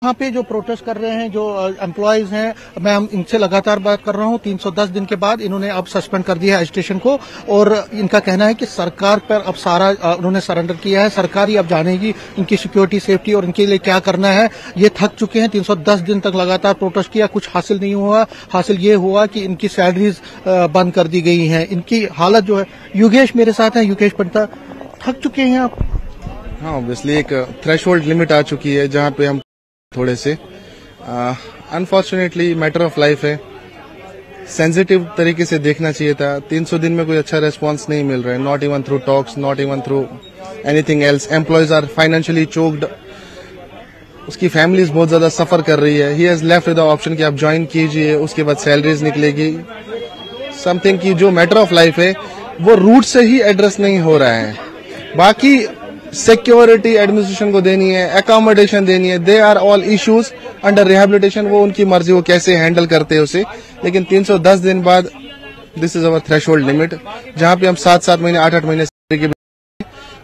यहाँ पे जो प्रोटेस्ट कर रहे हैं, जो एम्प्लॉयज हैं, मैं इनसे लगातार बात कर रहा हूँ। 310 दिन के बाद इन्होंने अब सस्पेंड कर दिया है एजुकेशन को, और इनका कहना है कि सरकार पर अब सारा उन्होंने सरेंडर किया है। सरकार ही अब जानेगी इनकी सिक्योरिटी, सेफ्टी और इनके लिए क्या करना है। ये थक चुके हैं। 310 दिन तक लगातार प्रोटेस्ट किया, कुछ हासिल नहीं हुआ। हासिल ये हुआ कि इनकी सैलरीज बंद कर दी गई हैं। इनकी हालत जो है, योगेश मेरे साथ है, योगेश पंडिता, थक चुके हैं आप? हाँ, ऑब्वियसली एक थ्रेशोल्ड लिमिट आ चुकी है जहाँ पे हम थोड़े से अनफॉर्चुनेटली मैटर ऑफ लाइफ है। सेंसिटिव तरीके से देखना चाहिए था। 300 दिन में कोई अच्छा रेस्पॉन्स नहीं मिल रहा है, not even through talks, not even through anything else. Employees are financially choked, उसकी फैमिलीज बहुत ज्यादा सफर कर रही है। He has left with the option कि आप ज्वाइन कीजिए, उसके बाद सैलरीज निकलेगी। समथिंग की जो मैटर ऑफ लाइफ है वो रूट से ही एड्रेस नहीं हो रहा है। बाकी सिक्योरिटी एडमिनिस्ट्रेशन को देनी है, एकोमोडेशन देनी है, they are all issues under rehabilitation. वो उनकी मर्जी, वो कैसे हैंडल करते हैं उसे। लेकिन 310 दिन बाद this is our threshold limit, जहां पे हम 7-7 महीने 8-8 महीने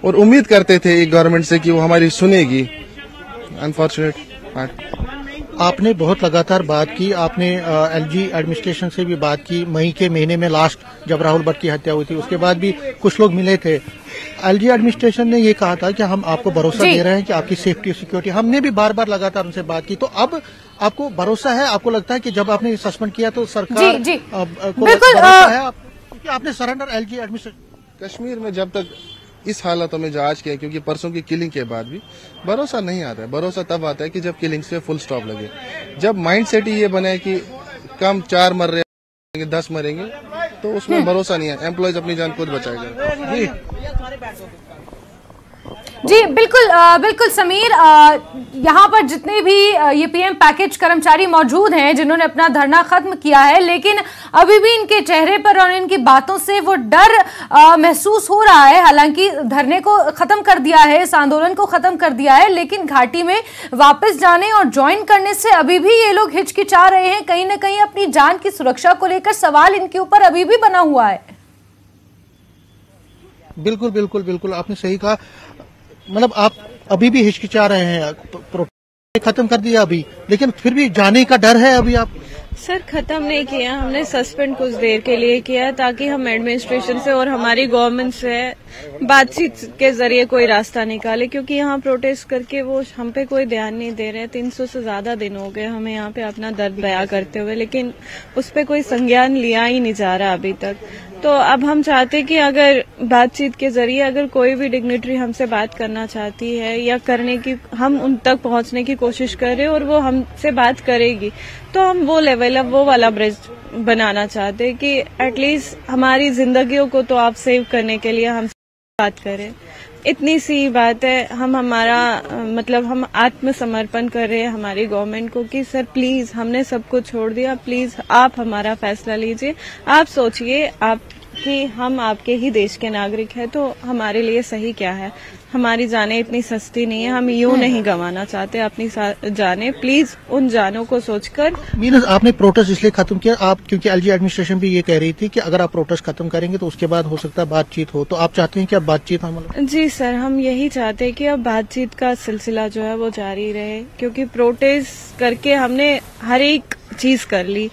और उम्मीद करते थे एक गवर्नमेंट से कि वो हमारी सुनेगी। अनफॉर्चुनेट। आपने बहुत लगातार बात की, आपने एलजी एडमिनिस्ट्रेशन से भी बात की। मई के महीने में लास्ट जब राहुल भट्ट की हत्या हुई थी, उसके बाद भी कुछ लोग मिले थे। एलजी एडमिनिस्ट्रेशन ने ये कहा था कि हम आपको भरोसा दे रहे हैं कि आपकी सेफ्टी और सिक्योरिटी। हमने भी बार बार लगातार उनसे बात की। तो अब आपको भरोसा है? आपको लगता है कि जब आपने सस्पेंड किया तो सरकार को भरोसा है? क्योंकि आपने सरेंडर एलजी एडमिनिस्ट्रेशन कश्मीर में जब तक इस हालातों में जांच किया, क्योंकि परसों की किलिंग के बाद भी भरोसा नहीं आता है। भरोसा तब आता है कि जब किलिंग्स पे फुल स्टॉप लगे। जब माइंड सेट ही ये बना है कि कम 4 मर रहे हैं, 10 मरेंगे, तो उसमें भरोसा नहीं है। एम्प्लॉयज अपनी जान खुद बचाएगा। जी बिल्कुल बिल्कुल समीर, यहाँ पर जितने भी ये पीएम पैकेज कर्मचारी मौजूद हैं जिन्होंने अपना धरना खत्म किया है, लेकिन अभी भी इनके चेहरे पर और इनकी बातों से वो डर महसूस हो रहा है। हालांकि धरने को खत्म कर दिया है, इस आंदोलन को खत्म कर दिया है, लेकिन घाटी में वापस जाने और ज्वाइन करने से अभी भी ये लोग हिचकिचा रहे हैं। कहीं ना कहीं अपनी जान की सुरक्षा को लेकर सवाल इनके ऊपर अभी भी बना हुआ है। बिल्कुल बिल्कुल बिल्कुल, आपने सही कहा। मतलब आप अभी भी हिचकिचा रहे हैं। खत्म कर दिया अभी, लेकिन फिर भी जाने का डर है अभी आप? सर, खत्म नहीं किया, हमने सस्पेंड कुछ देर के लिए किया ताकि हम एडमिनिस्ट्रेशन से और हमारी गवर्नमेंट से बातचीत के जरिए कोई रास्ता निकाले, क्योंकि यहाँ प्रोटेस्ट करके वो हम पे कोई ध्यान नहीं दे रहे। 300 से ज्यादा दिन हो गए हमें यहाँ पे अपना दर्द बयां करते हुए, लेकिन उस पे कोई संज्ञान लिया ही नहीं जा रहा अभी तक। तो अब हम चाहते कि अगर बातचीत के जरिए अगर कोई भी डिग्निटरी हमसे बात करना चाहती है या करने की, हम उन तक पहुंचने की कोशिश कर रहे और वो हमसे बात करेगी, तो हम वो लेवल, अब वो वाला ब्रिज बनाना चाहते कि एटलीस्ट हमारी जिंदगियों को तो आप सेव करने के लिए हमसे बात करें। इतनी सी बात है। हम हमारा मतलब हम आत्मसमर्पण कर रहे हैं हमारी गवर्नमेंट को कि सर प्लीज, हमने सब कुछ छोड़ दिया, प्लीज आप हमारा फैसला लीजिए। आप सोचिए आप कि हम आपके ही देश के नागरिक हैं, तो हमारे लिए सही क्या है। हमारी जानें इतनी सस्ती नहीं है, हम यूं नहीं गंवाना चाहते अपनी जानें। प्लीज उन जानों को सोचकर। मीनस आपने प्रोटेस्ट इसलिए खत्म किया आप, क्योंकि एलजी एडमिनिस्ट्रेशन भी ये कह रही थी कि अगर आप प्रोटेस्ट खत्म करेंगे तो उसके बाद हो सकता है बातचीत हो, तो आप चाहते हैं कि अब बातचीत हम? जी सर, हम यही चाहते हैं कि अब बातचीत का सिलसिला जो है वो जारी रहे, क्योंकि प्रोटेस्ट करके हमने हर एक चीज कर ली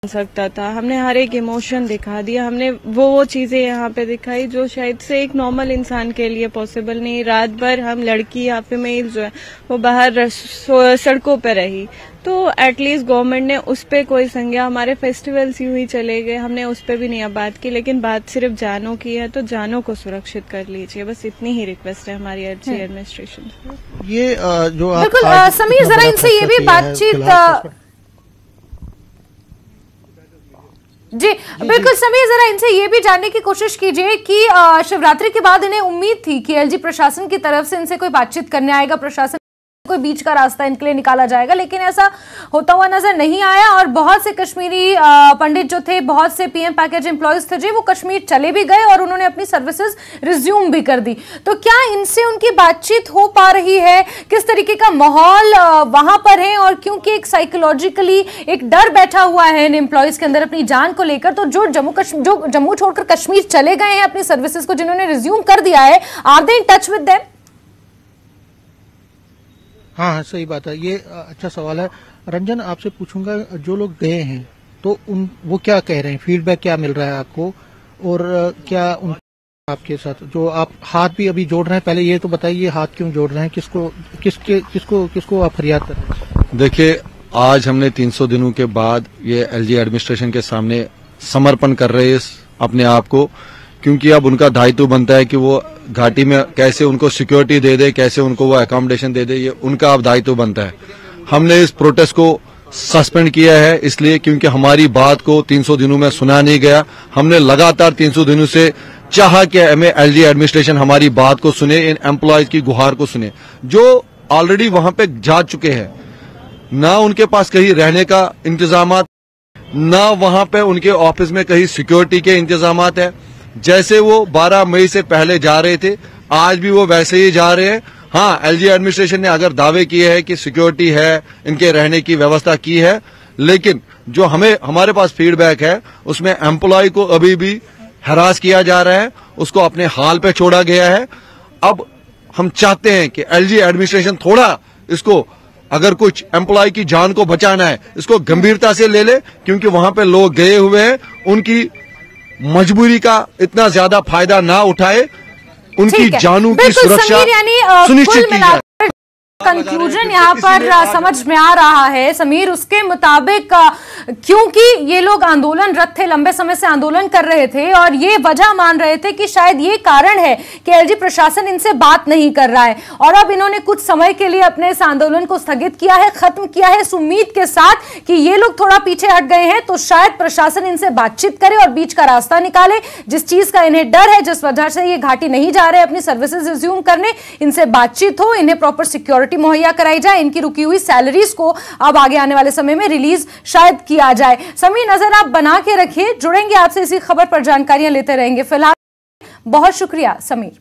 सकता था। हमने हर एक इमोशन दिखा दिया, हमने वो चीजें यहाँ पे दिखाई जो शायद से एक नॉर्मल इंसान के लिए पॉसिबल नहीं। रात भर हम लड़की या फीमेल जो है वो बाहर सड़कों पे रही, तो एटलीस्ट गवर्नमेंट ने उस पे कोई संज्ञा, हमारे फेस्टिवल्स यूं ही चले गए, हमने उस पे भी नहीं अब बात की। लेकिन बात सिर्फ जानों की है, तो जानों को सुरक्षित कर लीजिए, बस इतनी ही रिक्वेस्ट है हमारी एलजी एडमिनिस्ट्रेशन से। ये जो आप बिल्कुल समीर, जरा इनसे ये भी बातचीत जी बिल्कुल समीर, जरा इनसे ये भी जानने की कोशिश कीजिए कि शिवरात्रि के बाद इन्हें उम्मीद थी कि एलजी प्रशासन की तरफ से इनसे कोई बातचीत करने आएगा, प्रशासन कोई बीच का रास्ता इनके लिए निकाला जाएगा, लेकिन ऐसा होता हुआ नजर नहीं आया। और बहुत से कश्मीरी पंडित जो थे, बहुत से पीएम पैकेज एम्प्लॉयज थे, वो कश्मीर चले भी गए और उन्होंने अपनी सर्विसेज रिज्यूम भी कर दी। तो क्या इनसे उनकी बातचीत हो पा रही है? किस तरीके का माहौल वहां पर है? और क्योंकि एक साइकोलॉजिकली एक डर बैठा हुआ है इन एम्प्लॉयज के अंदर अपनी जान को लेकर, तो जो जम्मू छोड़कर कश्मीर चले गए हैं अपनी सर्विसेज को जिन्होंने रिज्यूम कर दिया है, are they in touch with them? हाँ, सही बात है। ये अच्छा सवाल है। रंजन, आपसे पूछूंगा, जो लोग गए हैं तो वो क्या कह रहे हैं, फीडबैक क्या मिल रहा है आपको, और क्या उन आपके साथ जो आप हाथ भी अभी जोड़ रहे हैं, पहले ये तो बताइए हाथ क्यों जोड़ रहे हैं, किसको आप फरियाद कर रहे हैं? देखिए, आज हमने 300 दिनों के बाद ये एलजी एडमिनिस्ट्रेशन के सामने समर्पण कर रहे हैं अपने आप को, क्योंकि अब उनका दायित्व बनता है कि वो घाटी में कैसे उनको सिक्योरिटी दे दे, कैसे उनको वो अकोमोडेशन दे दे, ये उनका अब दायित्व बनता है। हमने इस प्रोटेस्ट को सस्पेंड किया है इसलिए क्योंकि हमारी बात को 300 दिनों में सुना नहीं गया। हमने लगातार 300 दिनों से चाहा कि हमें एलजी एडमिनिस्ट्रेशन हमारी बात को सुने, इन एम्प्लॉयज की गुहार को सुने जो ऑलरेडी वहां पे जा चुके हैं। ना उनके पास कहीं रहने का इंतजाम, ना वहां पे उनके ऑफिस में कहीं सिक्योरिटी के इंतजाम है। जैसे वो 12 मई से पहले जा रहे थे, आज भी वो वैसे ही जा रहे हैं। हाँ, एलजी एडमिनिस्ट्रेशन ने अगर दावे किए हैं कि सिक्योरिटी है, इनके रहने की व्यवस्था की है, लेकिन जो हमारे पास फीडबैक है उसमें एम्प्लॉय को अभी भी हरास किया जा रहा है, उसको अपने हाल पे छोड़ा गया है। अब हम चाहते हैं कि एलजी एडमिनिस्ट्रेशन थोड़ा इसको, अगर कुछ एम्प्लॉय की जान को बचाना है, इसको गंभीरता से ले ले, क्योंकि वहां पे लोग गए हुए हैं, उनकी मजबूरी का इतना ज्यादा फायदा ना उठाए, उनकी जानों की सुरक्षा सुनिश्चित की जाए। कंक्लूजन यहाँ पर समझ में आ रहा है समीर, उसके मुताबिक क्योंकि ये लोग आंदोलनरत थे, लंबे समय से आंदोलन कर रहे थे और ये वजह मान रहे थे कि शायद ये कारण है कि एलजी प्रशासन इनसे बात नहीं कर रहा है, और अब इन्होंने कुछ समय के लिए अपने इस आंदोलन को स्थगित किया है, खत्म किया है, इस उम्मीद के साथ कि ये लोग थोड़ा पीछे हट गए हैं तो शायद प्रशासन इनसे बातचीत करे और बीच का रास्ता निकाले। जिस चीज का इन्हें डर है, जिस वजह से ये घाटी नहीं जा रहे अपनी सर्विसेज रिज्यूम करने, इनसे बातचीत हो, इन्हें प्रॉपर सिक्योरिटी मुहैया कराई जाए, इनकी रुकी हुई सैलरीज को अब आगे आने वाले समय में रिलीज शायद किया जाए। समीर, नजर आप बना के रखिए, जुड़ेंगे आपसे इसी खबर पर, जानकारियां लेते रहेंगे। फिलहाल बहुत शुक्रिया समीर।